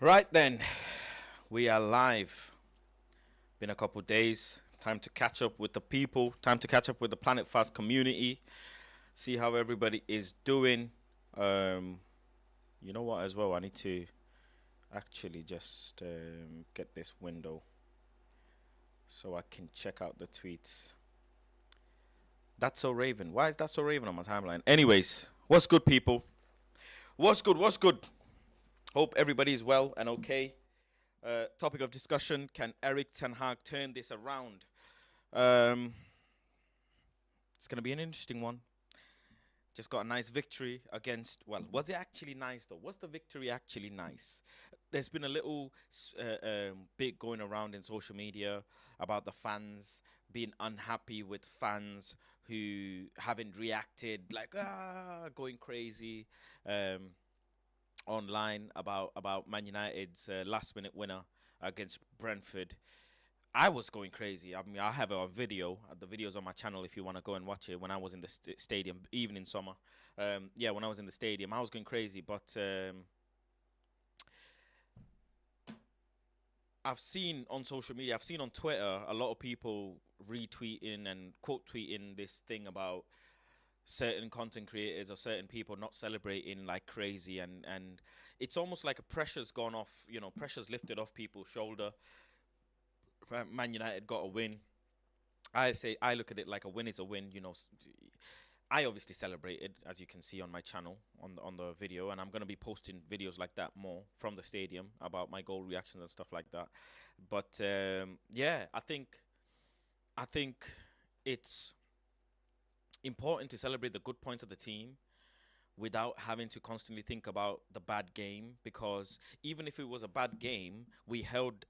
Right then, we are live. Been a couple days. Time to catch up with the people. Time to catch up with the Planet Fast community. See how everybody is doing. Um, you know what? As well, I need to actually just get this window so I can check out the tweets. That's so Raven. Why is that so Raven on my timeline? Anyways, what's good, people? What's good? What's good? Hope everybody's well and okay. Topic of discussion: can Eric Ten Hag turn this around? Um, it's going to be an interesting one. Just got a nice victory against. Well, was it actually nice though? Was the victory actually nice? There's been a little bit going around in social media about the fans being unhappy with fans who haven't reacted, like going crazy online about Man United's last minute winner against Brentford. I was going crazy. I mean, I have a video. The video's on my channel if you want to go and watch it. When I was in the stadium, even in summer, yeah, when I was in the stadium, I was going crazy. But I've seen on social media, I've seen on Twitter, a lot of people retweeting and quote tweeting this thing about certain content creators or certain people not celebrating like crazy, and it's almost like a pressure's gone off. Pressure's lifted off people's shoulder. Man United got a win. I look at it like a win is a win. I obviously celebrated, as you can see on my channel on the video, and I'm gonna be posting videos like that more from the stadium about my goal reactions and stuff like that. But yeah, I think it's important to celebrate the good points of the team without having to constantly think about the bad game, because even if it was a bad game, we held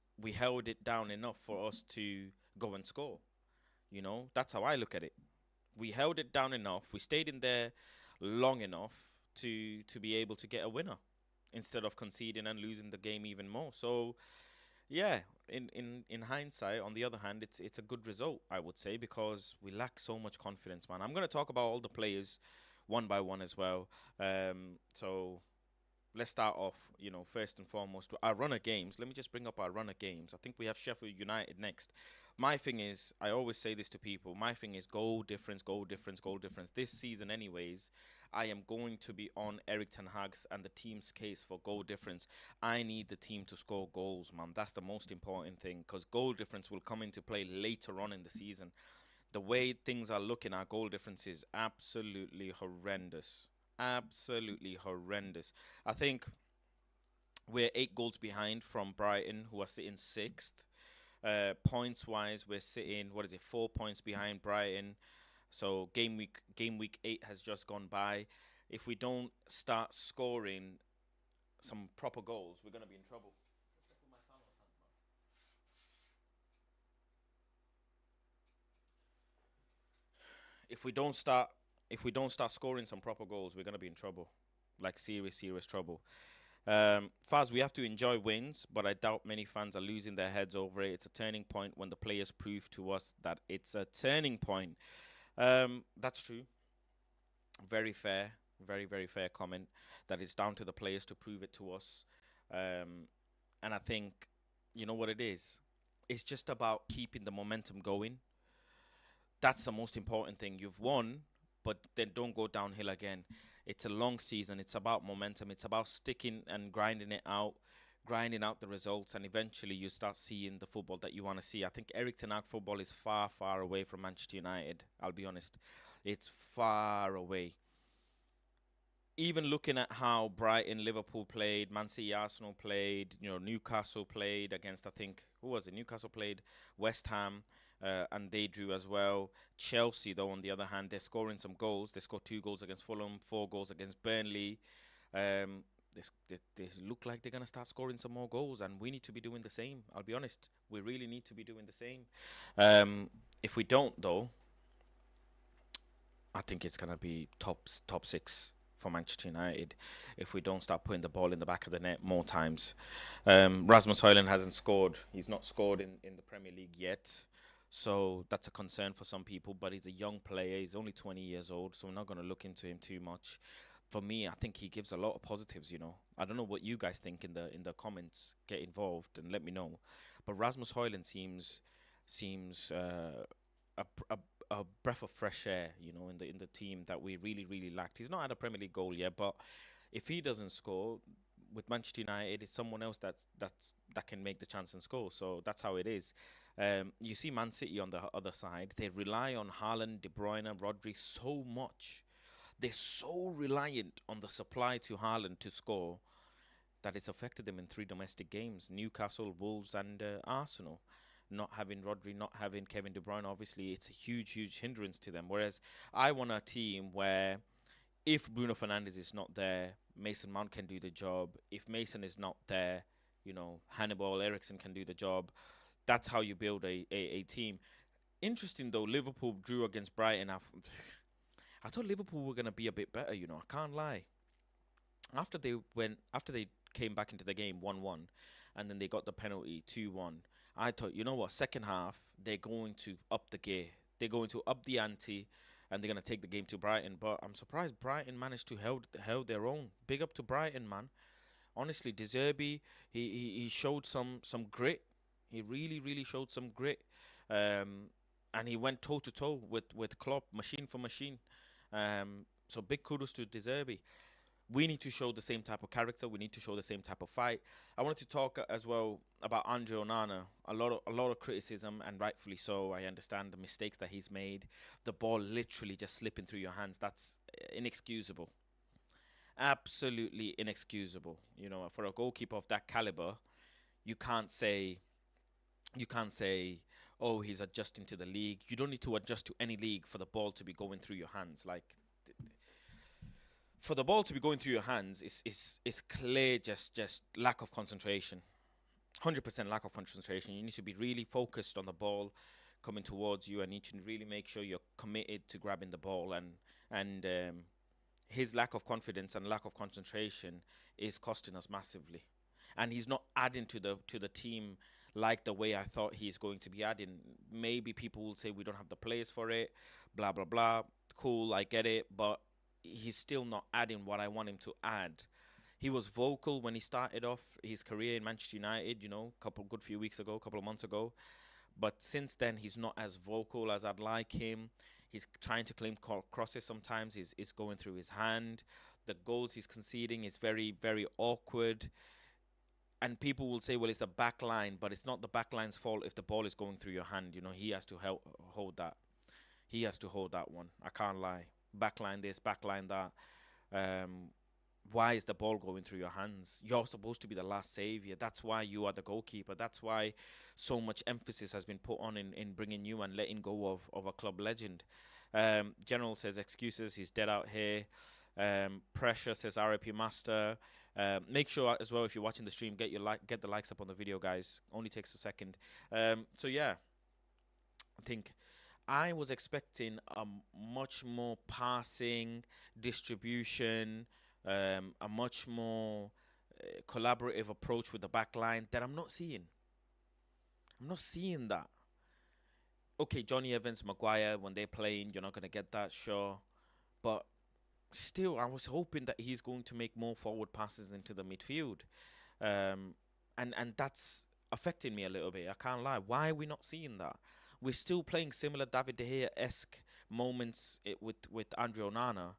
it down enough for us to go and score. That's how I look at it. We held it down enough. We stayed in there long enough to be able to get a winner instead of conceding and losing the game even more. So yeah, in hindsight, on the other hand, it's a good result, I would say, because we lack so much confidence, man. I'm gonna talk about all the players one by one as well. So let's start off, first and foremost, our runner games. Let me just bring up our runner games. I think we have Sheffield United next. My thing is, I always say this to people, my thing is goal difference, goal difference, goal difference. This season, anyways, I am going to be on Eric Ten Hag's and the team's case for goal difference. I need the team to score goals, man. That's the most important thing, because goal difference will come into play later on in the season. The way things are looking, our goal difference is absolutely horrendous. Absolutely horrendous. I think we're 8 goals behind from Brighton, who are sitting sixth. Points wise, we're sitting, what is it, 4 points behind Brighton. So game week 8 has just gone by. If we don't start scoring some proper goals, we're gonna be in trouble. If we don't start if we don't start scoring some proper goals, we're gonna be in trouble. Like serious trouble. Faz, we have to enjoy wins, but I doubt many fans are losing their heads over it. It's a turning point when the players prove to us that it's a turning point. That's true. Very fair. Very fair comment. That it's down to the players to prove it to us. And I think, you know what it is? It's just about keeping the momentum going. That's the most important thing. You've won, but then don't go downhill again. It's a long season. It's about momentum. It's about sticking and grinding out the results, and eventually you start seeing the football that you want to see. I think Eric Ten Hag football is far away from Manchester United. I'll be honest, it's far away. Even looking at how Brighton, Liverpool played, Man City, Arsenal played, Newcastle played against, I think, who was it? Newcastle played West Ham, and they drew as well. Chelsea, though, on the other hand, they're scoring some goals. They scored 2 goals against Fulham, 4 goals against Burnley. They look like they're going to start scoring some more goals, and we need to be doing the same. I'll be honest. We really need to be doing the same. If we don't, though, I think it's going to be top six for Manchester United if we don't start putting the ball in the back of the net more times. Rasmus Højlund hasn't scored. He's not scored in the Premier League yet. So that's a concern for some people, but he's a young player. He's only 20 years old, so we're not going to look into him too much. for me, I think he gives a lot of positives. I don't know what you guys think in the comments. Get involved and let me know. But Rasmus Højlund seems a, br- a breath of fresh air. In the team that we really lacked. He's not had a Premier League goal yet, but if he doesn't score with Manchester United, it's someone else that can make the chance and score. So that's how it is. You see Man City on the other side. They rely on Haaland, De Bruyne, Rodri so much. They're so reliant on the supply to Haaland to score that it's affected them in three domestic games: Newcastle, Wolves, and Arsenal. Not having Rodri, not having Kevin De Bruyne, obviously, it's a huge hindrance to them. Whereas I want a team where if Bruno Fernandes is not there, Mason Mount can do the job. If Mason is not there, Hannibal Ericsson can do the job. That's how you build a team. Interesting though, Liverpool drew against Brighton. I thought Liverpool were gonna be a bit better. I can't lie. After they came back into the game 1-1, and then they got the penalty 2-1. I thought, you know what, second half they're going to up the gear. They're going to up the ante, and they're gonna take the game to Brighton. But I'm surprised Brighton managed to held their own. Big up to Brighton, man. Honestly, De Zerbi, he showed some grit. He really showed some grit. And he went toe to toe with Klopp, machine for machine. So big kudos to De Zerbi. We need to show the same type of character. We need to show the same type of fight. I wanted to talk as well about Andre Onana. A lot of criticism, and rightfully so. I understand the mistakes that he's made. The ball literally just slipping through your hands. That's inexcusable. Absolutely inexcusable. For a goalkeeper of that caliber, you can't say you can't say, oh, he's adjusting to the league. You don't need to adjust to any league for the ball to be going through your hands. Like, for the ball to be going through your hands is clear, just lack of concentration. 100% lack of concentration. You need to be really focused on the ball coming towards you, and you need to really make sure you're committed to grabbing the ball. And his lack of confidence and lack of concentration is costing us massively. And he's not adding to the team like the way I thought he's going to be adding. Maybe people will say we don't have the players for it, blah blah blah. Cool, I get it, but he's still not adding what I want him to add. He was vocal when he started off his career in Manchester United, few weeks ago, a couple of months ago. But since then, he's not as vocal as I'd like him. He's trying to claim crosses sometimes. Is going through his hand. The goals he's conceding is very awkward. And people will say, well, it's the back line, but it's not the back line's fault if the ball is going through your hand. He has to hold that. He has to hold that one. I can't lie. Backline this, backline that. Why is the ball going through your hands? You're supposed to be the last savior. That's why you are the goalkeeper. That's why so much emphasis has been put on in bringing you and letting go of a club legend. General says excuses. He's dead out here. Pressure says RIP Master. Make sure as well, if you're watching the stream, get the likes up on the video, guys. Only takes a second. So yeah, I think I was expecting a much more passing distribution, a much more collaborative approach with the back line that I'm not seeing. I'm not seeing that. Okay, Johnny Evans, Maguire, when they're playing, you're not going to get that, sure. But still, I was hoping that he's going to make more forward passes into the midfield. And that's affecting me a little bit. I can't lie. Why are we not seeing that? We're still playing similar David De Gea-esque moments with Andre Onana.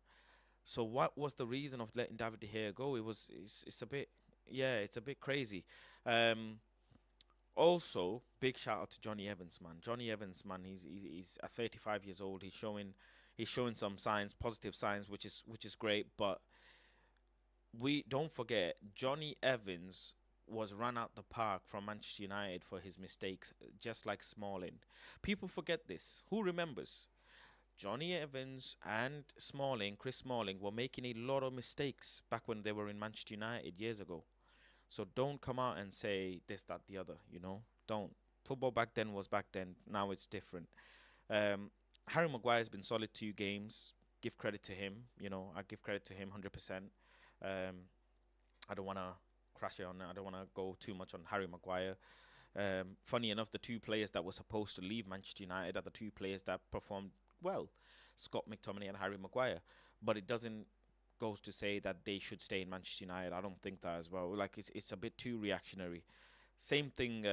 So what was the reason of letting David De Gea go? It's a bit, yeah, it's a bit crazy. Also, big shout out to Johnny Evans, man. Johnny Evans, man, he's at 35 years old. He's showing some signs, positive signs, which is great. But we don't forget, Johnny Evans was run out the park from Manchester United for his mistakes, just like Smalling. People forget this. Who remembers? Johnny Evans and Chris Smalling, were making a lot of mistakes back when they were in Manchester United years ago. So don't come out and say this, that, the other, Don't. Football back then was back then. Now it's different. Harry Maguire has been solid 2 games. Give credit to him. I give credit to him 100%. I don't want to crash it on it. I don't want to go too much on Harry Maguire. Funny enough, the 2 players that were supposed to leave Manchester United are the 2 players that performed well. Scott McTominay and Harry Maguire. But it doesn't goes to say that they should stay in Manchester United. I don't think that as well. Like it's a bit too reactionary. Same thing,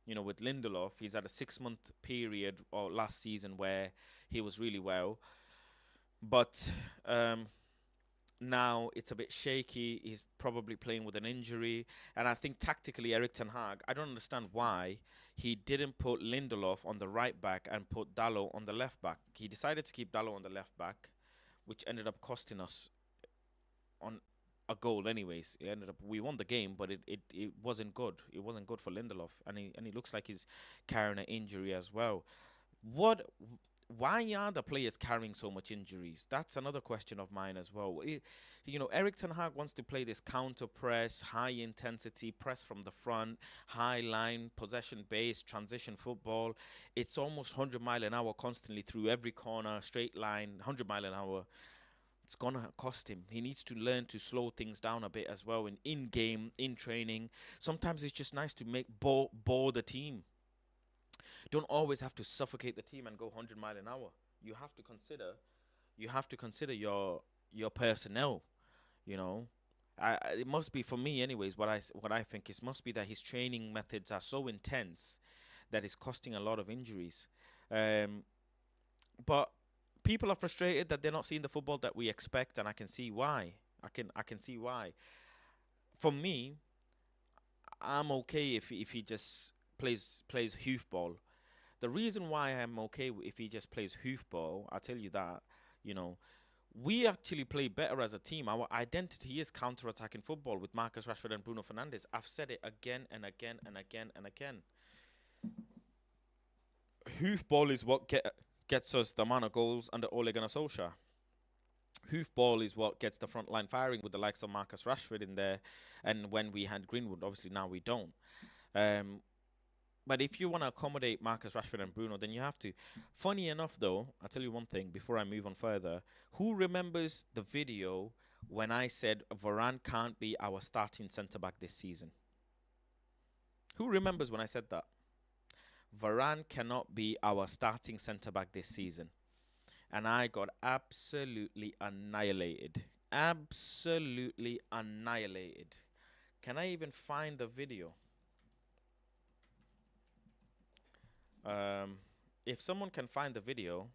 with Lindelof. He's had a 6 month period or last season where he was really well, but um, now it's a bit shaky. He's probably playing with an injury, and I think tactically, Eric Ten Hag, I don't understand why he didn't put Lindelof on the right back and put Dallo on the left back. He decided to keep Dallo on the left back, which ended up costing us on a goal. Anyways, it ended up we won the game, but it wasn't good. It wasn't good for Lindelof, and he looks like he's carrying an injury as well. What? Why are the players carrying so much injuries? That's another question of mine as well. Eric Ten Hag wants to play this counter press, high intensity press from the front, high line, possession based, transition football. It's almost 100 mile an hour constantly through every corner, straight line, 100 mile an hour. It's gonna cost him. He needs to learn to slow things down a bit as well in game, in training. Sometimes it's just nice to make bore the team. Don't always have to suffocate the team and go 100 mile an hour. You have to consider your personnel. You know, it must be for me, anyways. What I think is must be that his training methods are so intense that it's costing a lot of injuries. Um, but people are frustrated that they're not seeing the football that we expect, and I can see why. I can see why. For me, I'm okay if he just plays hoofball. The reason why I'm okay if he just plays hoofball, I'll tell you that, you know, we actually play better as a team. Our identity is counter-attacking football with Marcus Rashford and Bruno Fernandes. I've said it again and again and again and again. Hoofball is what gets us the amount of goals under Ole Gunnar Solskjaer. Hoofball is what gets the front line firing with the likes of Marcus Rashford in there. And when we had Greenwood, obviously now we don't. Um, But if you want to accommodate Marcus Rashford and Bruno, then you have to. Funny enough, though, I'll tell you one thing before I move on further. Who remembers the video when I said Varane can't be our starting centre back this season? Who remembers when I said that? Varane cannot be our starting centre back this season. And I got absolutely annihilated. Absolutely annihilated. Can I even find the video? If someone can find the video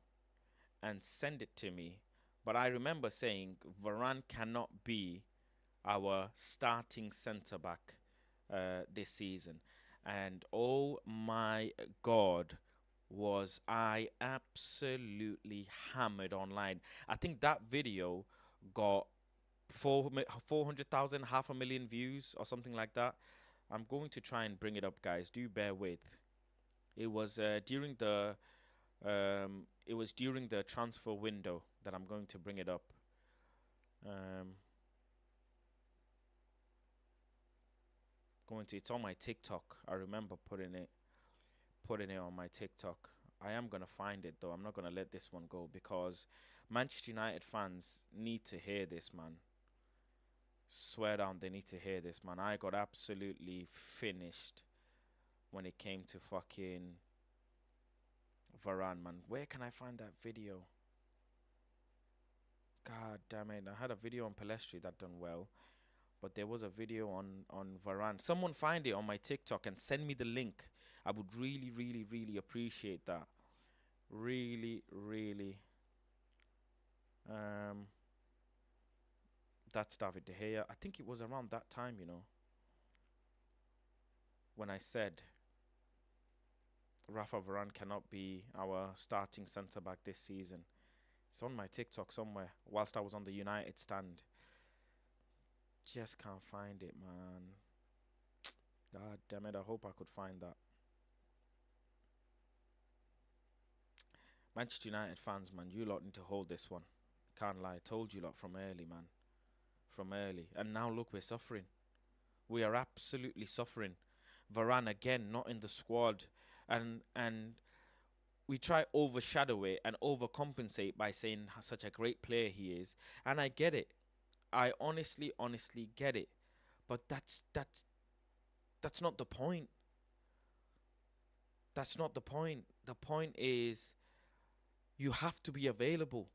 and send it to me, but I remember saying Varane cannot be our starting centre back this season, and oh my God, was I absolutely hammered online. I think that video got 400,000, 500,000 views or something like that. I'm going to try and bring it up, guys. Do bear with. It was during the transfer window that I'm going to bring it up. It's on my TikTok. I remember putting it on my TikTok. I am gonna find it though. I'm not gonna let this one go because Manchester United fans need to hear this, man. Swear down, they need to hear this, man. I got absolutely finished when it came to fucking Varane, man. Where can I find that video? God damn it. I had a video on Palestri that done well, but there was a video on Varane. Someone find it on my TikTok and send me the link. I would really, really, really appreciate that. Really, really. That's David De Gea. I think it was around that time, when I said Rafa Varane cannot be our starting centre back this season. It's on my TikTok somewhere whilst I was on the United stand. Just can't find it, man. God damn it, I hope I could find that. Manchester United fans, man, you lot need to hold this one. Can't lie, I told you lot from early, man. From early. And now look, we're suffering. We are absolutely suffering. Varane again, not in the squad. And we try overshadow it and overcompensate by saying how such a great player he is. And I get it. I honestly get it. But that's not the point. That's not the point. The point is you have to be available.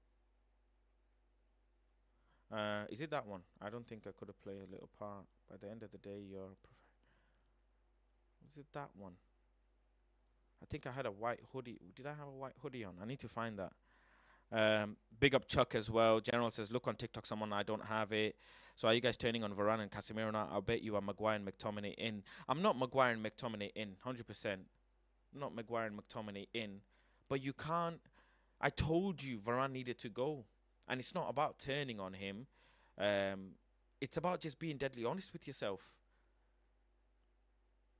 Is it that one? I don't think I could have played a little part. By the end of the day, is it that one? I think I had a white hoodie. Did I have a white hoodie on? I need to find that. Big up Chuck as well. General says, look on TikTok, someone I don't have it. So are you guys turning on Varane and Casemiro now? I'll bet you are Maguire and McTominay in. I'm not Maguire and McTominay in, 100%. Not Maguire and McTominay in. But you can't. I told you Varane needed to go. And it's not about turning on him. It's about just being deadly honest with yourself.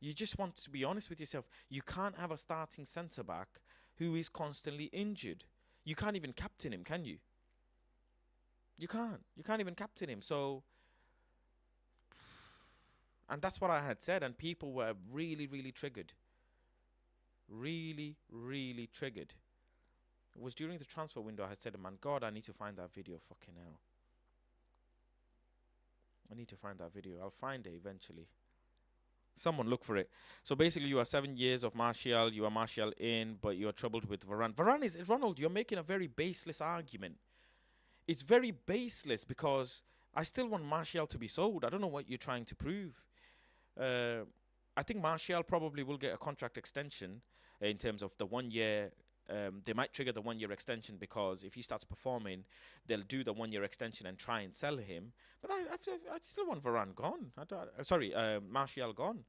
You just want to be honest with yourself. You can't have a starting centre-back who is constantly injured. You can't even captain him, can you? You can't. You can't even captain him. So, and that's what I had said. And people were really, really triggered. Really, really triggered. It was during the transfer window I had said, man, God, I need to find that video. Fucking hell. I need to find that video. I'll find it eventually. Someone look for it. So basically, you are 7 years of Martial. You are Martial in, but you are troubled with Varane. Varane is, Ronald, you're making a very baseless argument. It's very baseless because I still want Martial to be sold. I don't know what you're trying to prove. I think Martial probably will get a contract extension in terms of the 1 year. They might trigger the 1 year extension because if he starts performing, they'll do the 1 year extension and try and sell him. But I still want Varane gone. Martial gone.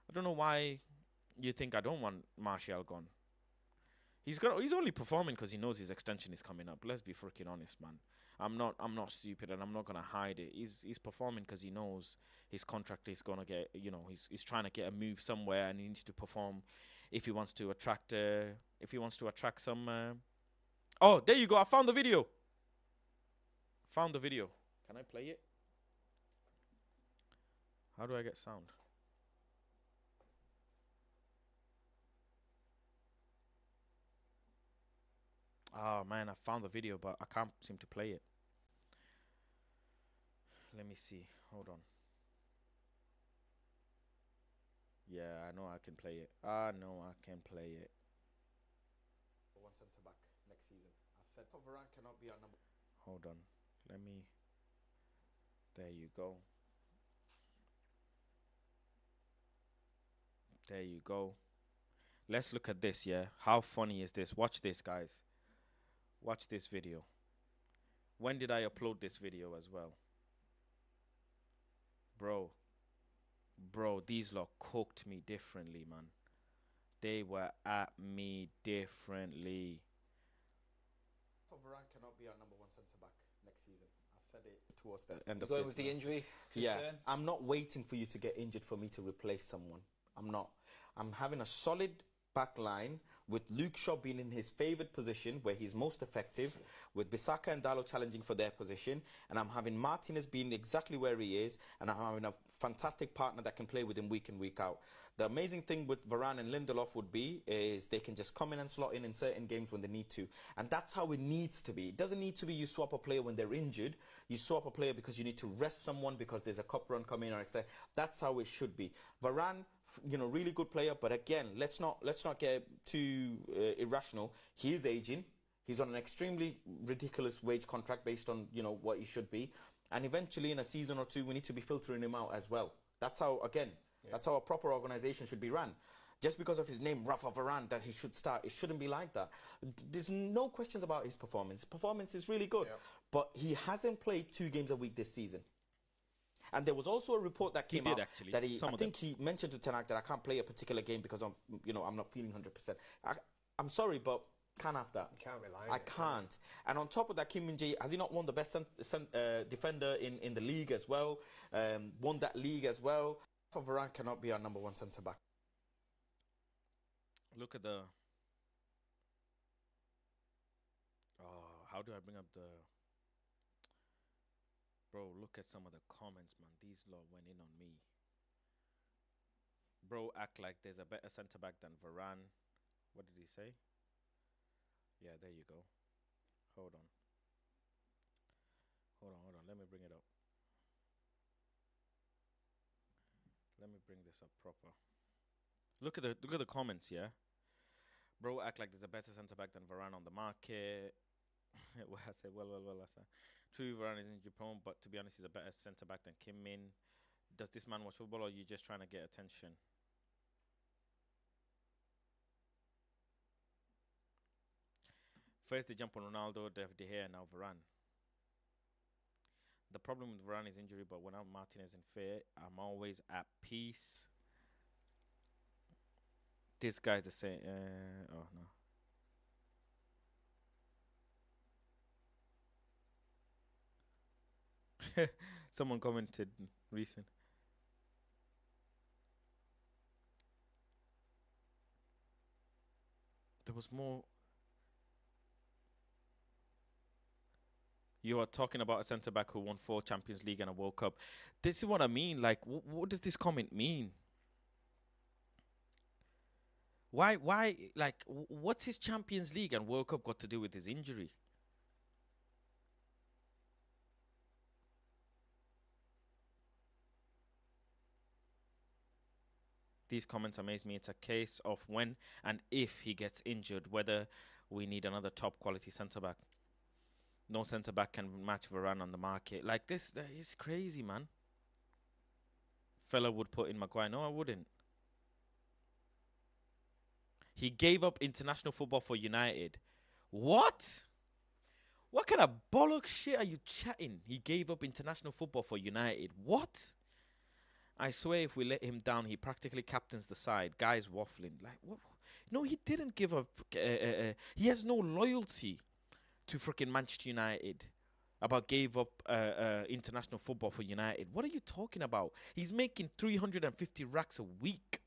I don't know why you think I don't want Martial gone. He's only performing because he knows his extension is coming up. Let's be freaking honest, man. I'm not stupid and I'm not gonna hide it. He's performing because he knows his contract is gonna get. He's trying to get a move somewhere and he needs to perform if he wants to attract some. Oh, there you go. I found the video. Found the video. Can I play it? How do I get sound? Oh man, I found the video, but I can't seem to play it. Let me see. Hold on. Yeah, I know I can play it. I know I can play it. One centre back next season. I've said Varane cannot be our number. Hold on. Let me. There you go. There you go. Let's look at this, yeah? How funny is this? Watch this, guys. Watch this video. When did I upload this video as well? Bro, these lot cooked me differently, man. They were at me differently. Varane cannot be our number one centre back next season. I've said it towards the end of the Going with the injury concern? Yeah, I'm not waiting for you to get injured for me to replace someone. I'm not. I'm having a solid back line with Luke Shaw being in his favoured position where he's most effective, with Bissaka and Dalot challenging for their position, and I'm having Martinez being exactly where he is, and I'm having a fantastic partner that can play with him week in, week out. The amazing thing with Varane and Lindelof would be is they can just come in and slot in certain games when they need to. And that's how it needs to be. It doesn't need to be you swap a player when they're injured. You swap a player because you need to rest someone because there's a cup run coming or etc. That's how it should be. Varane, really good player, but again, let's not get too irrational. He is aging. He's on an extremely ridiculous wage contract based on what he should be, and eventually in a season or two we need to be filtering him out as well. That's how that's how a proper organization should be run. Just because of his name, Rafa Varane, that he should start, it shouldn't be like that. There's no questions about his performance. His performance is really good, but he hasn't played 2 games a week this season. And there was also a report that came out that he mentioned to Tanak that I can't play a particular game because I'm not feeling 100%. I'm sorry, but can't have that. You can't rely on I it, can't. And on top of that, Kim Min-jae, has he not won the best defender in the league as well? Won that league as well. Varane cannot be our number 1 centre back. Look at the. Oh, how do I bring up the? Bro, look at some of the comments, man. These lot went in on me. Bro, act like there's a better centre back than Varane. What did he say? Yeah, there you go. Hold on. Let me bring it up. Let me bring this up proper. Look at the comments, yeah. Bro, act like there's a better centre back than Varane on the market. Well, I said, well. I said, true, Varane is injury prone, but to be honest, he's a better centre back than Kim Min. Does this man watch football, or are you just trying to get attention? First, they jump on Ronaldo, De Gea, and now Varane. The problem with Varane is injury, but when I'm Martinez and fair, I'm always at peace. This guy's the same. Oh no. Someone commented recent. There was more. You are talking about a centre back who won 4 Champions League and a World Cup. This is what I mean. Like, what does this comment mean? Why? Like, what's his Champions League and World Cup got to do with his injury? These comments amaze me. It's a case of when and if he gets injured, whether we need another top quality centre back. No centre back can match Varane on the market. Like this, that is crazy, man. Fella would put in Maguire. No, I wouldn't. He gave up international football for United. What? What kind of bollock shit are you chatting? He gave up international football for United. What? I swear if we let him down, he practically captains the side. Guys waffling. Like, what? No, he didn't give up. He has no loyalty to freaking Manchester United. About gave up international football for United. What are you talking about? He's making 350 racks a week.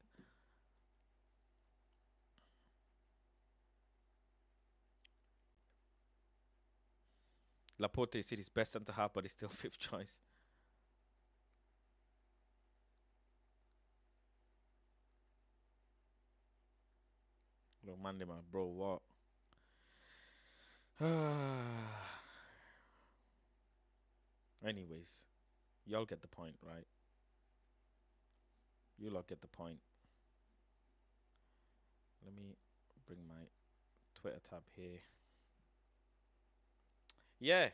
Laporte is City's best centre half, but he's still fifth choice. No, Mandema, bro, what? Anyways, y'all get the point, right? You lot get the point. Let me bring my Twitter tab here. Yeah,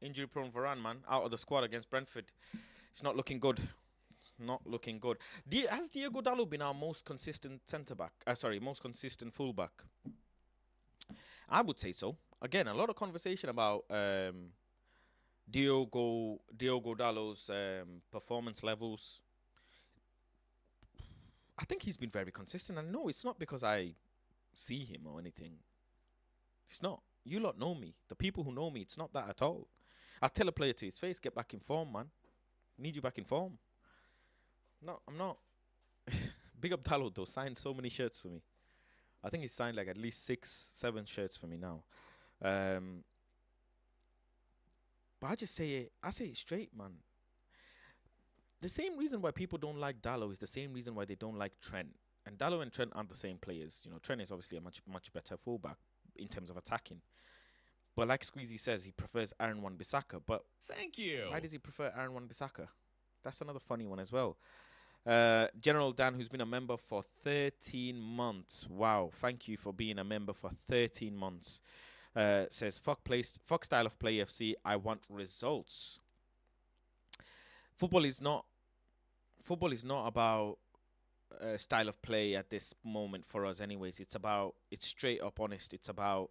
injury prone Varane, man, out of the squad against Brentford. It's not looking good. It's not looking good. Has Diego Dallo been our most consistent centre back? Most consistent fullback. I would say so. Again, a lot of conversation about Diogo Dallo's performance levels. I think he's been very consistent. And no, it's not because I see him or anything. It's not. You lot know me. The people who know me, it's not that at all. I tell a player to his face, get back in form, man. Need you back in form. No, I'm not. Big up Dallo, though. Signed so many shirts for me. I think he's signed like at least 6, 7 shirts for me now. But I just say it. I say it straight, man. The same reason why people don't like Dallo is the same reason why they don't like Trent. And Dallo and Trent aren't the same players. You know, Trent is obviously a much better fullback in terms of attacking. But like Squeezy says, he prefers Aaron Wan-Bissaka. But thank you. Why does he prefer Aaron Wan-Bissaka? That's another funny one as well. General Dan, who's been a member for 13 months. Wow, thank you for being a member for 13 months. Says, fuck style of play FC. I want results. Football is not about style of play at this moment for us anyways. It's straight up honest. It's about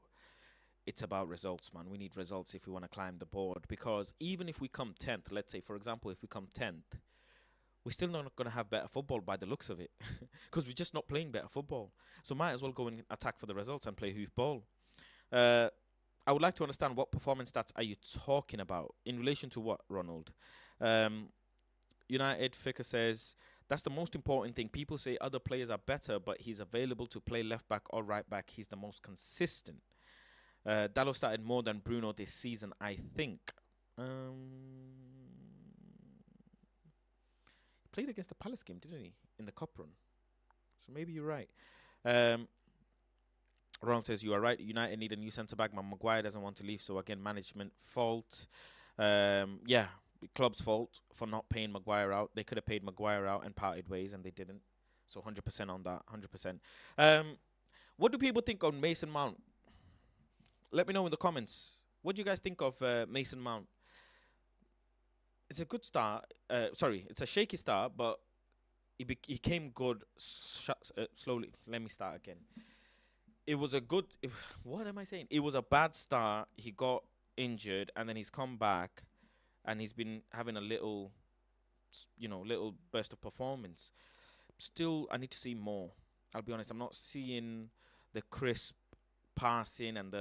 results, man. We need results if we want to climb the board, because even if we come 10th, let's say for example, if we come 10th, we're still not going to have better football by the looks of it, because we're just not playing better football. So might as well go and attack for the results and play hoof ball. I would like to understand, what performance stats are you talking about in relation to what, Ronald? United Ficker says, that's the most important thing. People say other players are better, but he's available to play left back or right back. He's the most consistent. Dallo started more than Bruno this season, I think. Played against the Palace game, didn't he? In the cup run. So maybe you're right. Ron says, you are right. United need a new centre-back. Maguire doesn't want to leave, so again, management fault. Yeah, club's fault for not paying Maguire out. They could have paid Maguire out and parted ways, and they didn't. So 100% on that, 100%. What do people think on Mason Mount? Let me know in the comments. What do you guys think of Mason Mount? It's a good start. Sorry, it's a shaky start, but he came good slowly. Let me start again. It was a good. What am I saying? It was a bad start. He got injured, and then he's come back, and he's been having a little, little burst of performance. Still, I need to see more. I'll be honest. I'm not seeing the crisp passing and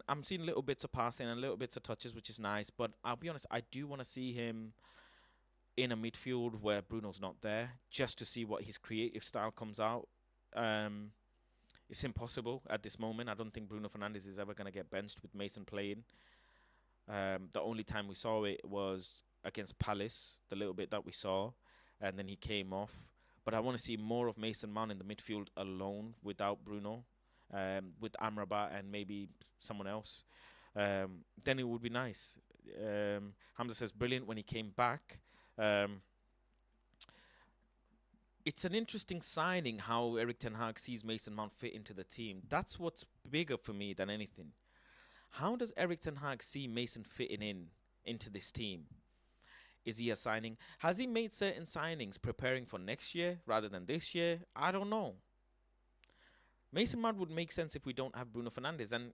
I'm seeing little bits of passing and little bits of touches, which is nice. But I'll be honest. I do want to see him in a midfield where Bruno's not there, just to see what his creative style comes out. It's impossible at this moment. I don't think Bruno Fernandes is ever going to get benched with Mason playing. The only time we saw it was against Palace, the little bit that we saw, and then he came off. But I want to see more of Mason Mount in the midfield alone without Bruno, with Amrabat and maybe someone else. Then it would be nice. Hamza says, brilliant when he came back. It's an interesting signing how Erik ten Hag sees Mason Mount fit into the team. That's what's bigger for me than anything. How does Erik ten Hag see Mason fitting into this team? Is he a signing? Has he made certain signings preparing for next year rather than this year? I don't know. Mason Mount would make sense if we don't have Bruno Fernandes. And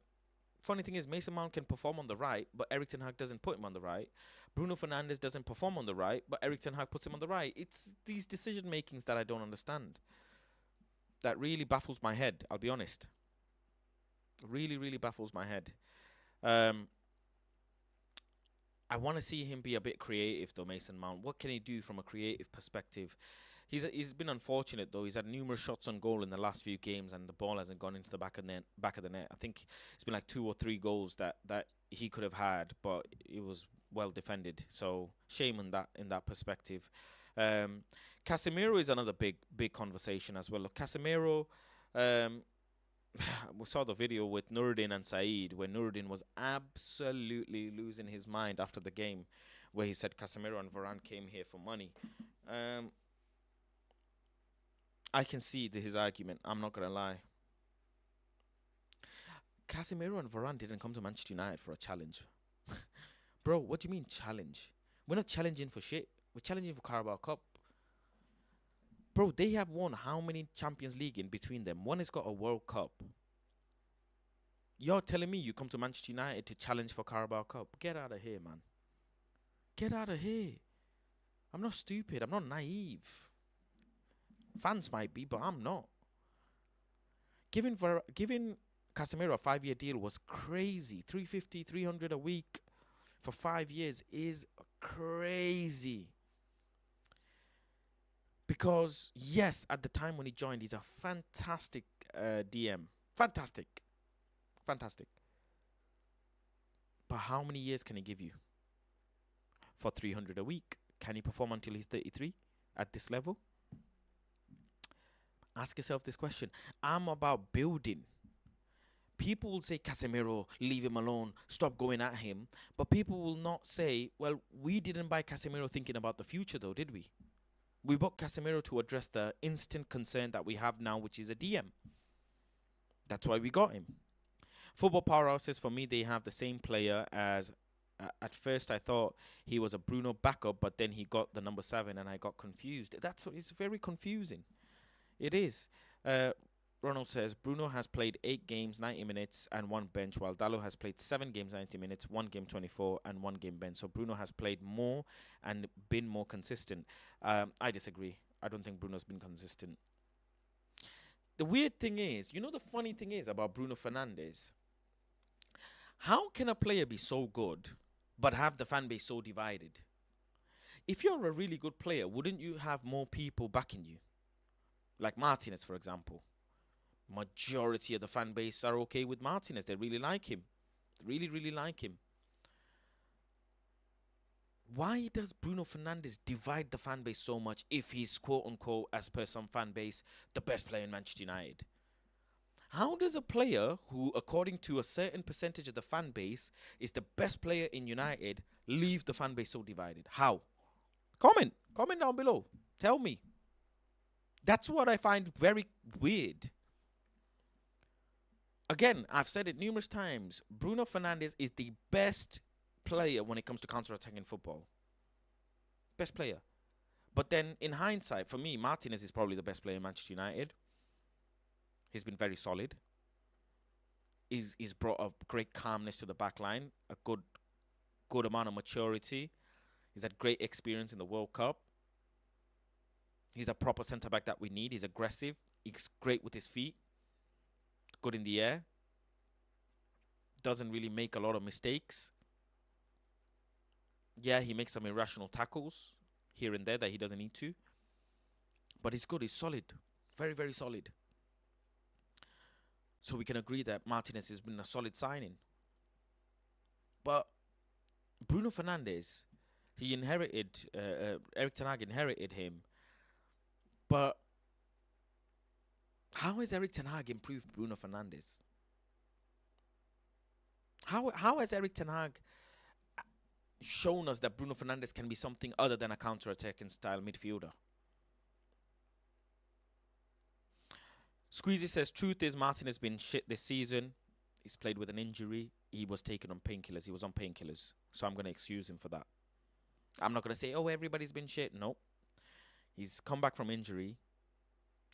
funny thing is, Mason Mount can perform on the right, but Erik ten Hag doesn't put him on the right. Bruno Fernandes doesn't perform on the right, but Erik ten Hag puts him on the right. It's these decision makings that I don't understand. That really baffles my head, I'll be honest. Really, really baffles my head. I want to see him be a bit creative, though, Mason Mount. What can he do from a creative perspective? He's been unfortunate, though. He's had numerous shots on goal in the last few games, and the ball hasn't gone into the back of the net. I think it's been like 2 or 3 goals that he could have had, but it was well defended. So shame in that perspective. Casemiro is another big conversation as well. Look, Casemiro, we saw the video with Nuruddin and Saeed, where Nuruddin was absolutely losing his mind after the game, where he said Casemiro and Varane came here for money. I can see his argument. I'm not gonna lie. Casemiro and Varane didn't come to Manchester United for a challenge. Bro, what do you mean challenge? We're not challenging for shit. We're challenging for Carabao Cup. Bro, they have won how many Champions League in between them? One has got a World Cup. You're telling me you come to Manchester United to challenge for Carabao Cup? Get out of here, man. Get out of here. I'm not stupid. I'm not naive. Fans might be, but I'm not. Giving Casemiro a 5-year deal was crazy. 350, 300 a week for 5 years is crazy. Because, yes, at the time when he joined, he's a fantastic DM. Fantastic. But how many years can he give you? For 300 a week? Can he perform until he's 33 at this level? Ask yourself this question. I'm about building. People will say, Casemiro, leave him alone, stop going at him. But people will not say, well, we didn't buy Casemiro thinking about the future, though, did we? We bought Casemiro to address the instant concern that we have now, which is a DM. That's why we got him. Football Powerhouse says, for me, they have the same player as... at first, I thought he was a Bruno backup, but then he got the number 7, and I got confused. It's very confusing. It is. Ronald says, Bruno has played 8 games, 90 minutes, and 1 bench, while Dalot has played 7 games, 90 minutes, 1 game, 24, and 1 game bench. So Bruno has played more and been more consistent. I disagree. I don't think Bruno's been consistent. The weird thing is, the funny thing is about Bruno Fernandes? How can a player be so good, but have the fan base so divided? If you're a really good player, wouldn't you have more people backing you? Like Martinez, for example. Majority of the fan base are okay with Martinez. They really like him. Really, really like him. Why does Bruno Fernandes divide the fan base so much if he's, quote-unquote, as per some fan base, the best player in Manchester United? How does a player who, according to a certain percentage of the fan base, is the best player in United, leave the fan base so divided? How? Comment down below. Tell me. That's what I find very weird. Again, I've said it numerous times. Bruno Fernandes is the best player when it comes to counter-attacking football. Best player. But then, in hindsight, for me, Martinez is probably the best player in Manchester United. He's been very solid. He's brought a great calmness to the back line, a good amount of maturity. He's had great experience in the World Cup. He's a proper centre-back that we need. He's aggressive. He's great with his feet. Good in the air. Doesn't really make a lot of mistakes. Yeah, he makes some irrational tackles here and there that he doesn't need to. But he's good. He's solid. Very, very solid. So we can agree that Martinez has been a solid signing. But Bruno Fernandes, he inherited, Erik ten Hag inherited him. But how has Erik ten Hag improved Bruno Fernandes? How has Erik ten Hag shown us that Bruno Fernandes can be something other than a counter-attacking style midfielder? Squeezy says, truth is Martin has been shit this season. He's played with an injury. He was taken on painkillers. He was on painkillers. So I'm going to excuse him for that. I'm not going to say, oh, everybody's been shit. No. He's come back from injury.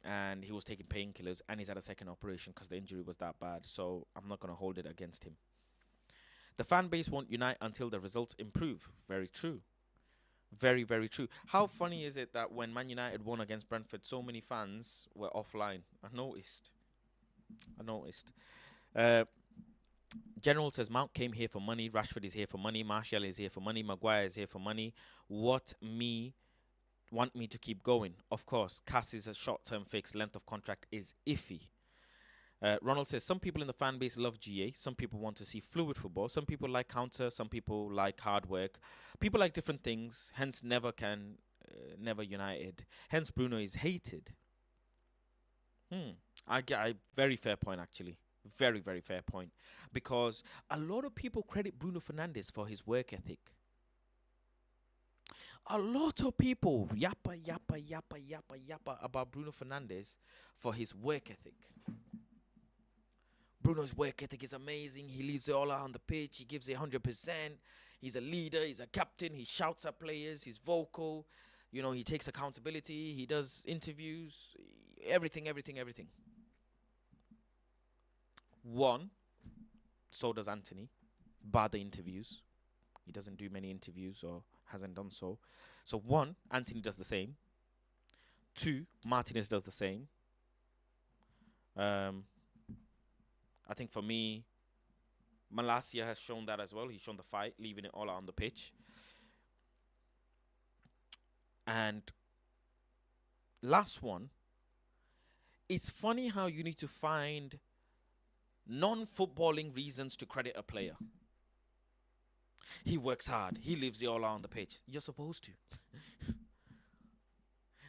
And he was taking painkillers. And he's had a second operation because the injury was that bad. So I'm not going to hold it against him. The fan base won't unite until the results improve. Very true. Very, very true. How funny is it that when Man United won against Brentford, so many fans were offline? I noticed. General says, Mount came here for money. Rashford is here for money. Martial is here for money. Maguire is here for money. Want me to keep going? Of course. Cass is a short-term fix. Length of contract is iffy. Ronald says, some people in the fan base love GA. Some people want to see fluid football. Some people like counter. Some people like hard work. People like different things. Hence, never united. Hence, Bruno is hated. Very fair point, actually. Very, very fair point. Because a lot of people credit Bruno Fernandes for his work ethic. A lot of people yappa about Bruno Fernandes for his work ethic. Bruno's work ethic is amazing. He leaves it all out on the pitch. He gives it 100%. He's a leader. He's a captain. He shouts at players. He's vocal. You know, he takes accountability. He does interviews. Everything. One, so does Anthony. Bar the interviews. He doesn't do many interviews or hasn't done so. So one, Anthony does the same. Two, Martinez does the same. I think for me, Malacia has shown that as well. He's shown the fight, leaving it all out on the pitch. And last one, it's funny how you need to find non-footballing reasons to credit a player. He works hard. He leaves it all out on the pitch. You're supposed to.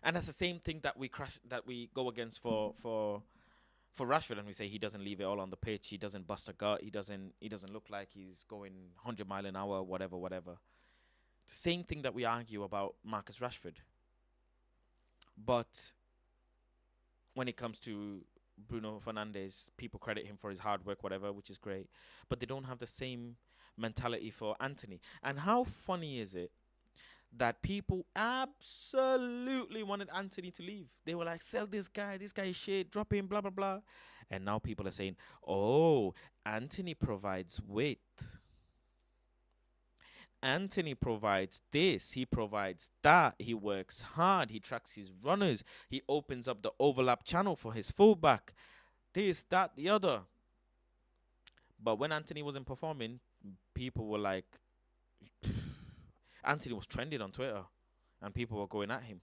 And that's the same thing that we go against for Rashford, and we say he doesn't leave it all on the pitch. He doesn't bust a gut. He doesn't look like he's going 100 miles an hour, whatever. The same thing that we argue about Marcus Rashford. But when it comes to Bruno Fernandes, people credit him for his hard work, whatever, which is great. But they don't have the same mentality for Anthony. And how funny is it that people absolutely wanted Anthony to leave? They were like, sell this guy is shit, drop him, blah, blah, blah. And now people are saying, oh, Anthony provides width. Anthony provides this, he provides that, he works hard, he tracks his runners, he opens up the overlap channel for his fullback, this, that, the other. But when Anthony wasn't performing, people were like, Anthony was trending on Twitter and people were going at him.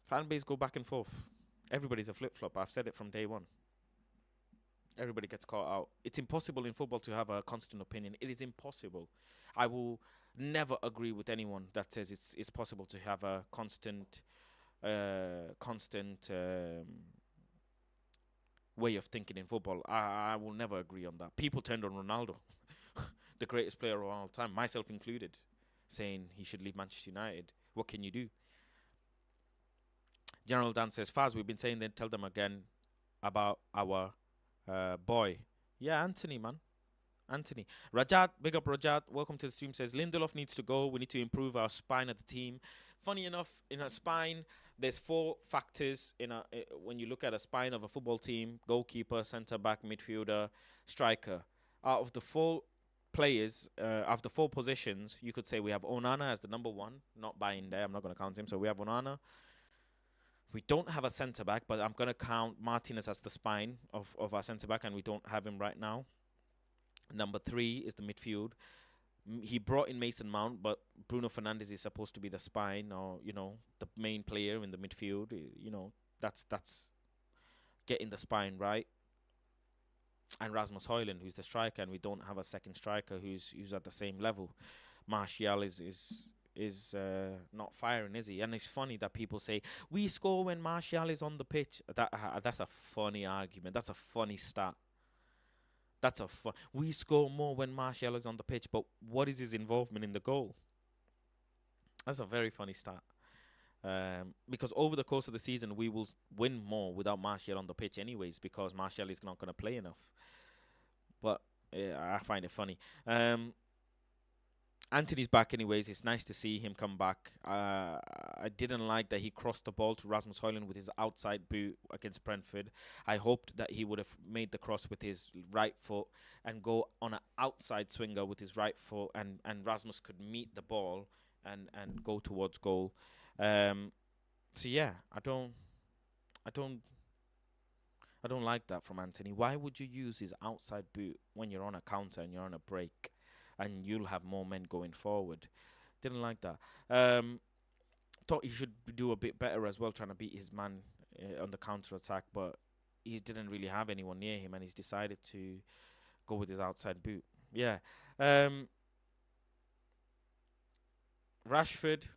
Fan base go back and forth. Everybody's a flip-flop. I've said it from day one. Everybody gets caught out. It's impossible in football to have a constant opinion. It is impossible. I will never agree with anyone that says it's possible to have a constant way of thinking in football. I will never agree on that. People turned on Ronaldo, the greatest player of all time, myself included, saying he should leave Manchester United. What can you do? General Dan says, Faz, we've been saying that, tell them again. about our boy. Yeah, Anthony, man. Anthony. Rajat, big up Rajat. Welcome to the stream. Says Lindelof needs to go. We need to improve our spine of the team. Funny enough, in a spine, there's four factors when you look at a spine of a football team: goalkeeper, centre back, midfielder, striker. Out of the four players, of the four positions, you could say we have Onana as the number one. Not buying there. I'm not going to count him. So we have Onana. We don't have a centre back, but I'm going to count Martinez as the spine of our centre back, and we don't have him right now. Number 3 is the midfield. He brought in Mason Mount, but Bruno Fernandes is supposed to be the spine, or the main player in the midfield. That's getting the spine right. And Rasmus Højlund, who's the striker, and we don't have a second striker who's at the same level. Martial is not firing, is he? And it's funny that people say we score when Martial is on the pitch. That's a funny argument. That's a funny stat. We score more when Martial is on the pitch, but what is his involvement in the goal? That's a very funny stat. Because over the course of the season, we will win more without Martial on the pitch anyways, because Martial is not going to play enough. But I find it funny. Anthony's back anyways. It's nice to see him come back. I didn't like that he crossed the ball to Rasmus Højlund with his outside boot against Brentford. I hoped that he would have made the cross with his right foot and go on an outside swinger with his right foot, and Rasmus could meet the ball and go towards goal. So yeah, I don't like that from Anthony. Why would you use his outside boot when you're on a counter and you're on a break? And you'll have more men going forward. Didn't like that. Thought he should do a bit better as well, trying to beat his man on the counter attack, but he didn't really have anyone near him, and he's decided to go with his outside boot. Yeah. Rashford,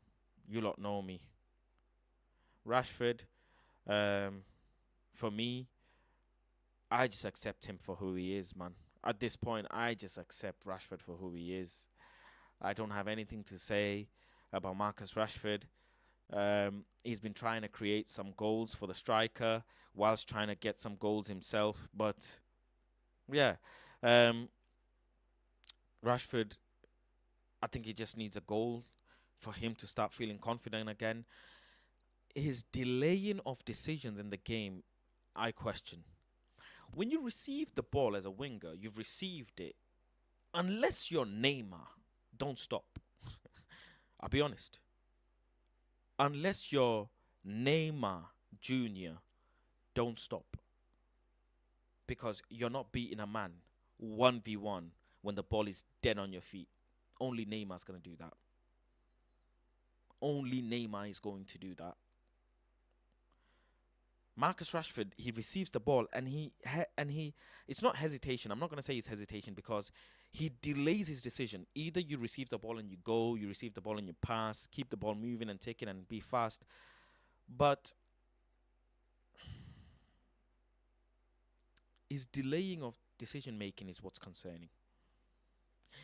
you lot know me. Rashford, for me, I just accept him for who he is, man. At this point, I just accept Rashford for who he is. I don't have anything to say about Marcus Rashford. He's been trying to create some goals for the striker whilst trying to get some goals himself. But, yeah, Rashford, I think he just needs a goal for him to start feeling confident again. His delaying of decisions in the game, I question. When you receive the ball as a winger, you've received it. Unless you're Neymar, don't stop. I'll be honest. Unless you're Neymar Jr., don't stop. Because you're not beating a man 1v1 when the ball is dead on your feet. Only Neymar's going to do that. Only Neymar is going to do that. Marcus Rashford, he receives the ball and he it's not hesitation. I'm not going to say it's hesitation because he delays his decision. Either you receive the ball and you go, you receive the ball and you pass, keep the ball moving and take it and be fast. But his delaying of decision making is what's concerning.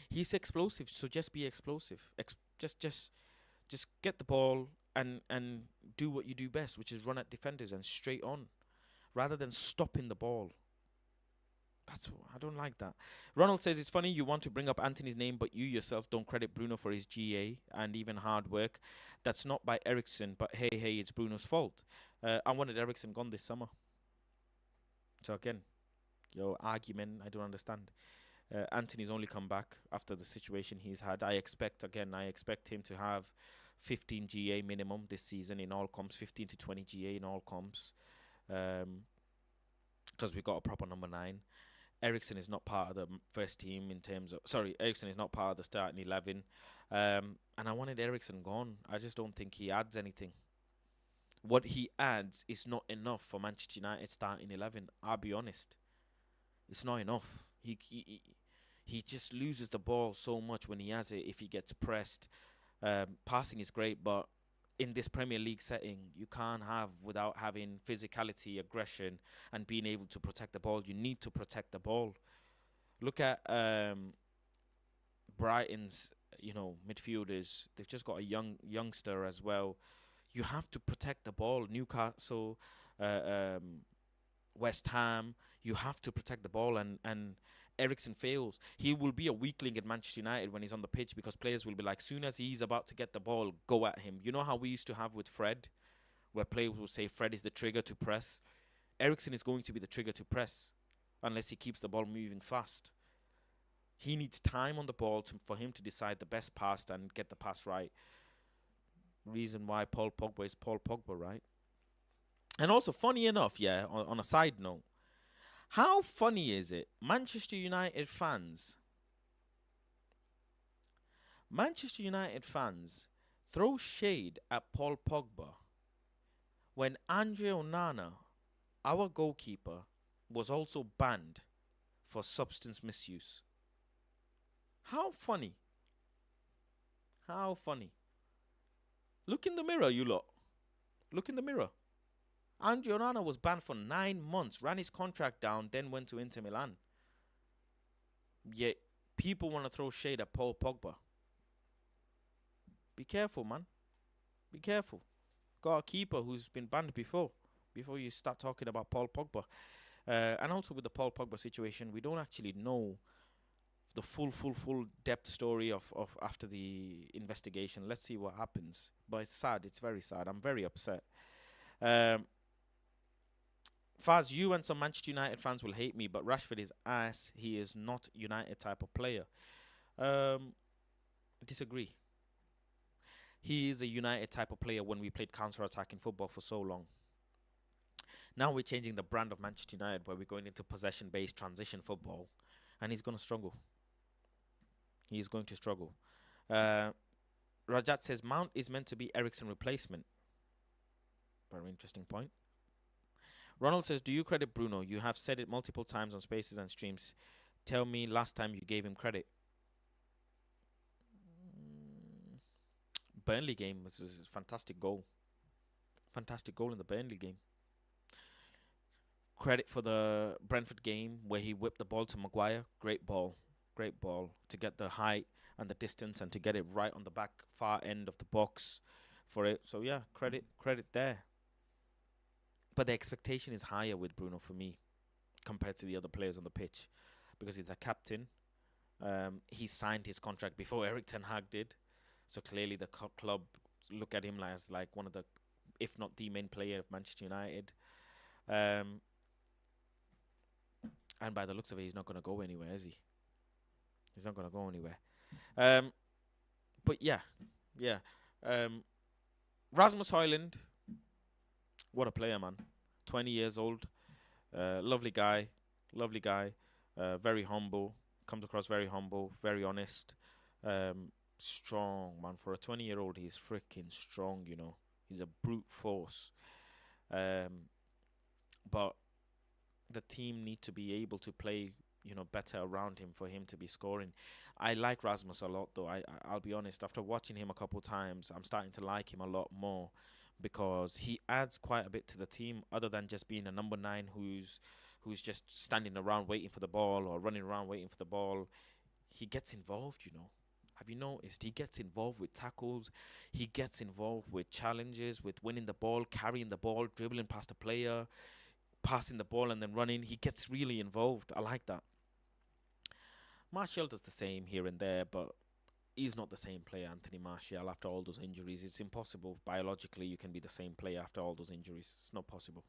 He's explosive, so just be explosive. Just get the ball and do what you do best, which is run at defenders and straight on, rather than stopping the ball. I don't like that. Ronald says it's funny you want to bring up Anthony's name, but you yourself don't credit Bruno for his GA and even hard work. That's not by Eriksen, but hey, it's Bruno's fault. I wanted Eriksen gone this summer. So again, your argument, I don't understand. Anthony's only come back after the situation he's had. I expect him to have 15 GA minimum this season in all comps, 15 to 20 GA in all comps, because we got a proper number 9. Eriksen is not part of the first team Eriksen is not part of the starting 11, and I wanted Eriksen gone. I just don't think he adds anything. What he adds is not enough for Manchester United starting 11. I'll be honest, it's not enough. He just loses the ball so much when he has it. If he gets pressed. Passing is great, but in this Premier League setting, you can't have without having physicality, aggression, and being able to protect the ball. You need to protect the ball. Look at Brighton's, midfielders. They've just got a youngster as well. You have to protect the ball. Newcastle, West Ham. You have to protect the ball, and Eriksen fails. He will be a weakling at Manchester United when he's on the pitch because players will be like, soon as he's about to get the ball, go at him. You know how we used to have with Fred, where players will say Fred is the trigger to press. Eriksen is going to be the trigger to press unless he keeps the ball moving fast. He needs time on the ball for him to decide the best pass and get the pass right. Reason why Paul Pogba is Paul Pogba, right? And also, funny enough, yeah, on a side note, how funny is it? Manchester United fans throw shade at Paul Pogba when Andre Onana, our goalkeeper, was also banned for substance misuse. How funny. How funny. Look in the mirror, you lot. Look in the mirror. Andre Onana was banned for 9 months, ran his contract down, then went to Inter Milan. Yet people want to throw shade at Paul Pogba. Be careful, man. Be careful. Got a keeper who's been banned before you start talking about Paul Pogba. And also with the Paul Pogba situation, we don't actually know the full depth story of after the investigation. Let's see what happens. But it's sad. It's very sad. I'm very upset. Faz, you and some Manchester United fans will hate me, but Rashford is ass. He is not United type of player. Disagree. He is a United type of player when we played counter-attacking football for so long. Now we're changing the brand of Manchester United where we're going into possession-based transition football. And he's going to struggle. He's going to struggle. Rajat says Mount is meant to be Eriksen replacement. Very interesting point. Ronald says, do you credit Bruno? You have said it multiple times on Spaces and streams. Tell me last time you gave him credit. Burnley game was a fantastic goal. Fantastic goal in the Burnley game. Credit for the Brentford game where he whipped the ball to Maguire. Great ball. Great ball to get the height and the distance and to get it right on the back far end of the box for it. So yeah, credit there. But the expectation is higher with Bruno for me compared to the other players on the pitch because he's a captain. He signed his contract before Erik ten Hag did. So clearly the club look at him as like one of the, if not the main player of Manchester United. And by the looks of it, he's not going to go anywhere, is he? He's not going to go anywhere. But yeah. Rasmus Højlund, what a player, man. 20 years old. Lovely guy. Very humble. Comes across very humble, very honest. Strong, man. For a 20-year-old, he's freaking strong, you know. He's a brute force. But the team need to be able to play, you know, better around him for him to be scoring. I like Rasmus a lot, though. I'll be honest. After watching him a couple times, I'm starting to like him a lot more because he adds quite a bit to the team other than just being a number 9 who's just standing around waiting for the ball or running around waiting for the ball. He gets involved, you know. Have you noticed? He gets involved with tackles. He gets involved with challenges, with winning the ball, carrying the ball, dribbling past a player, passing the ball and then running. He gets really involved. I like that. Martial does the same here and there, but he's not the same player, Anthony Martial, after all those injuries. It's impossible. Biologically, you can be the same player after all those injuries. It's not possible.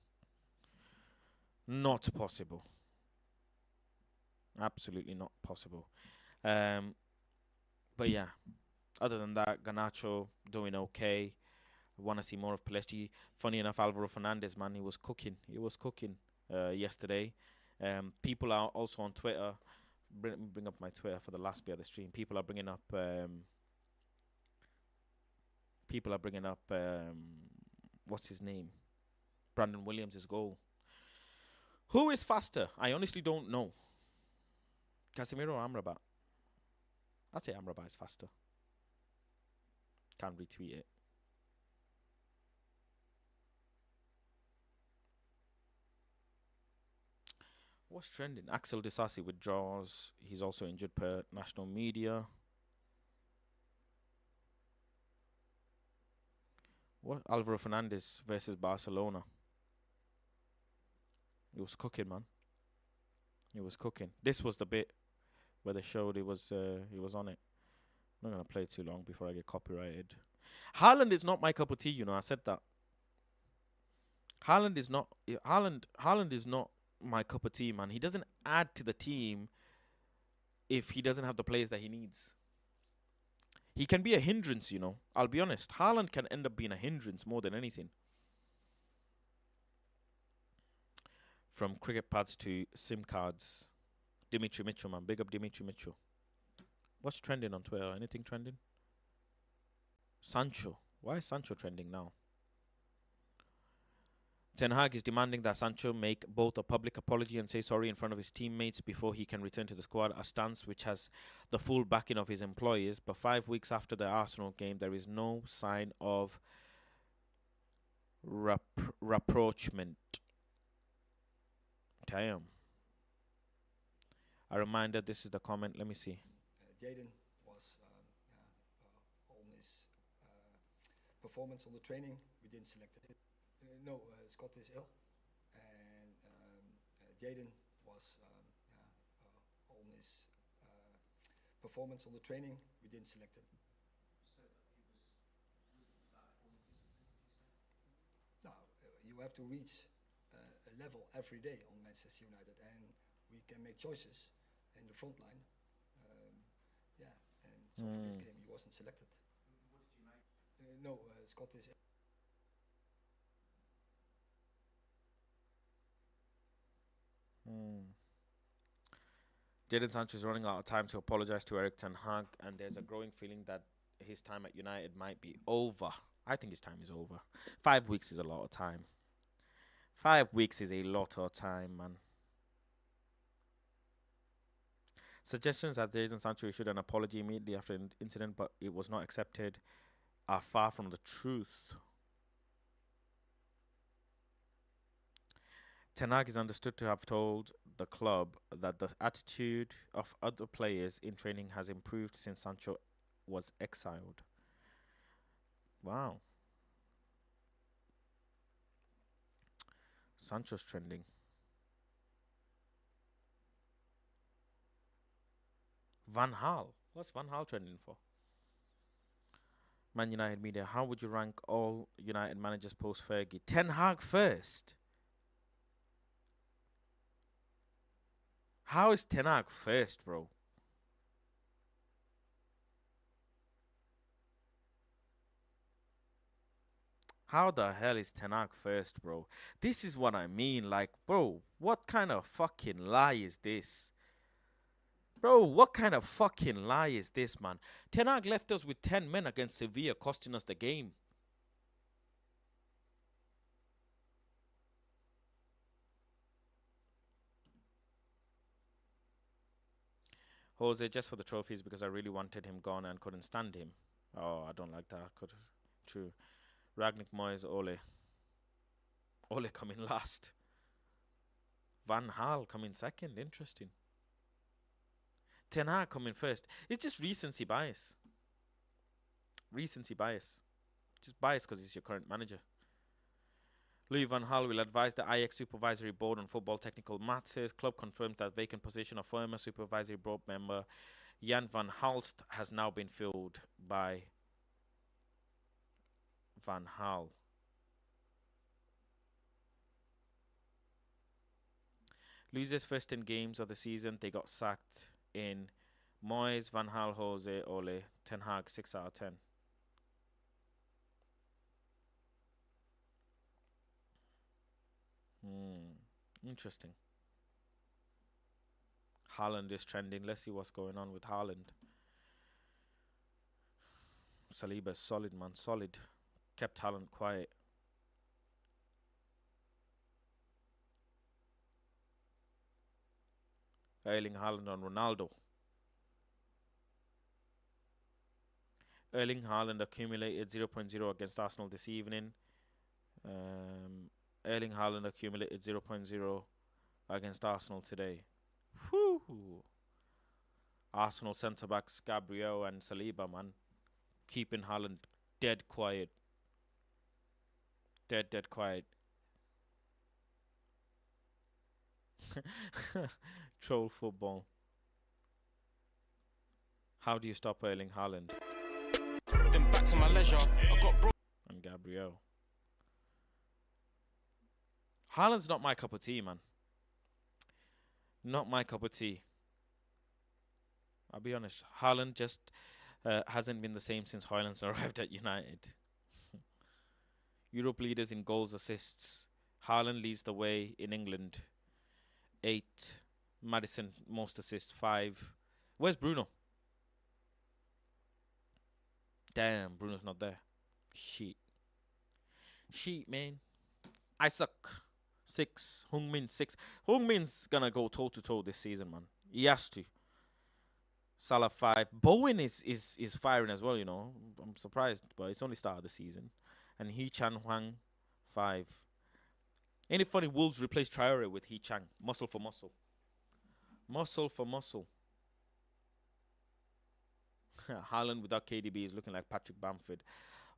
Not possible. Absolutely not possible. But yeah, other than that, Garnacho doing okay. I want to see more of Pellistri. Funny enough, Alvaro Fernandez, man, he was cooking yesterday. People are also on Twitter. Bring up my Twitter for the last bit of the stream. People are bringing up. What's his name? Brandon Williams' goal. Who is faster? I honestly don't know. Casemiro or Amrabat? I'd say Amrabat is faster. Can't retweet it. What's trending? Axel Disasi withdraws. He's also injured per national media. What? Alvaro Fernandez versus Barcelona. It was cooking, man. It was cooking. This was the bit where they showed he was on it. I'm not gonna play it too long before I get copyrighted. Haaland is not my cup of tea, you know. I said that. Haaland is not my cup of tea, man. He doesn't add to the team if he doesn't have the players that he needs. He can be a hindrance, you know. I'll be honest. Haaland can end up being a hindrance more than anything. From cricket pads to SIM cards. Dimitri Mitchell, man. Big up Dimitri Mitchell. What's trending on Twitter? Anything trending? Sancho. Why is Sancho trending now? Ten Hag is demanding that Sancho make both a public apology and say sorry in front of his teammates before he can return to the squad, a stance which has the full backing of his employers. But 5 weeks after the Arsenal game, there is no sign of rapprochement. Damn. A reminder, this is the comment. Let me see. Jaden was on his performance on the training. We didn't select it. No, Scott is ill, and Jaden was on his performance on the training. We didn't select him. Now you have to reach a level every day on Manchester United, and we can make choices in the front line. And so for this game he wasn't selected. No, Scott is ill. Jadon Sancho is running out of time to apologize to Erik ten Hag, and there's a growing feeling that his time at United might be over. I think his time is over. 5 weeks is a lot of time. 5 weeks is a lot of time, man. Suggestions that Jadon Sancho issued an apology immediately after an incident, but it was not accepted, are far from the truth. Ten Hag is understood to have told the club that the attitude of other players in training has improved since Sancho was exiled. Wow. Sancho's trending. Van Gaal. What's Van Gaal trending for? Man United media. How would you rank all United managers post Fergie? Ten Hag first. How is Ten Hag first, bro? How the hell is Ten Hag first, bro? This is what I mean. Like, bro, what kind of fucking lie is this? Bro, what kind of fucking lie is this, man? Ten Hag left us with 10 men against Sevilla, costing us the game. Jose, just for the trophies, because I really wanted him gone and couldn't stand him. Oh, I don't like that. True. Ragnick, Moyes, Ole. Ole coming last. Van Gaal coming second. Interesting. Ten Hag coming first. It's just recency bias. Recency bias. Just bias because he's your current manager. Louis van Gaal will advise the Ajax Supervisory Board on football technical matters. Club confirms that vacant position of former Supervisory Board member Jan van Halst has now been filled by Van Gaal. Losers first 10 games of the season, they got sacked in Moyes, Van Gaal, Jose, Ole, Ten Hag, 6 out of 10. Interesting. Haaland is trending. Let's see what's going on with Haaland. Saliba is solid, man. Solid. Kept Haaland quiet. Erling Haaland on Ronaldo. Erling Haaland accumulated 0.0 against Arsenal this evening. Erling Haaland accumulated 0.0 against Arsenal today. Whew. Arsenal centre-backs Gabriel and Saliba, man. Keeping Haaland dead quiet. Dead quiet. Troll football. How do you stop Erling Haaland? Then back to my leisure. I got And Gabriel. Haaland's not my cup of tea, man. Not my cup of tea. I'll be honest. Haaland just hasn't been the same since Haaland arrived at United. Europe leaders in goals, assists. Haaland leads the way in England. 8. Maddison, most assists, 5. Where's Bruno? Damn, Bruno's not there. Shit. Shit, man. I suck. 6. Heung-min, 6. Heung-min's gonna go toe-to-toe this season, man. He has to. Salah, 5. Bowen is firing as well, you know. I'm surprised, but it's only started the season. And Hee Chan Hwang, 5. Ain't it funny Wolves replaced Traore with Hee Chang? Muscle for muscle. Muscle for muscle. Haaland without KDB is looking like Patrick Bamford.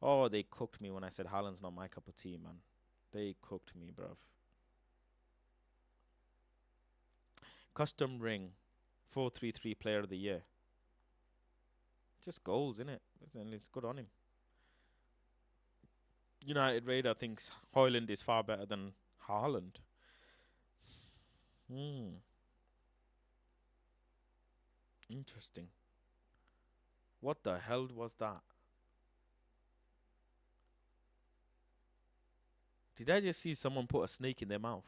Oh, they cooked me when I said Haaland's not my cup of tea, man. They cooked me, bruv. Custom ring. 4-3-3 player of the year. Just goals, innit? And it's good on him. United Radar thinks Højlund is far better than Haaland. Interesting. What the hell was that? Did I just see someone put a snake in their mouth?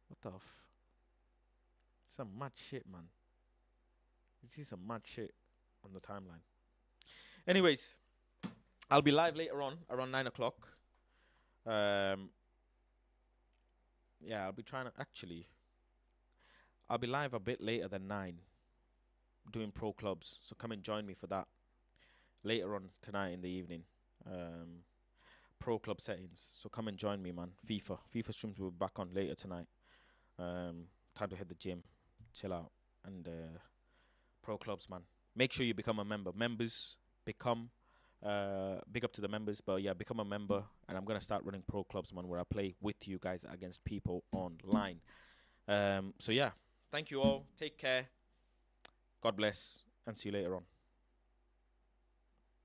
What the some mad shit, man. You see some mad shit on the timeline. Anyways, I'll be live later on, around 9 o'clock. Yeah, I'll be trying to... Actually, I'll be live a bit later than 9, doing pro clubs. So come and join me for that. Later on tonight in the evening. Pro club settings. So come and join me, man. FIFA streams will be back on later tonight. Time to hit the gym, chill out, and pro clubs, man. Make sure you become a member. Members become big up to the members, but yeah, become a member, and I'm gonna start running pro clubs, man, where I play with you guys against people online. So yeah, thank you all. Take care. God bless, and see you later on.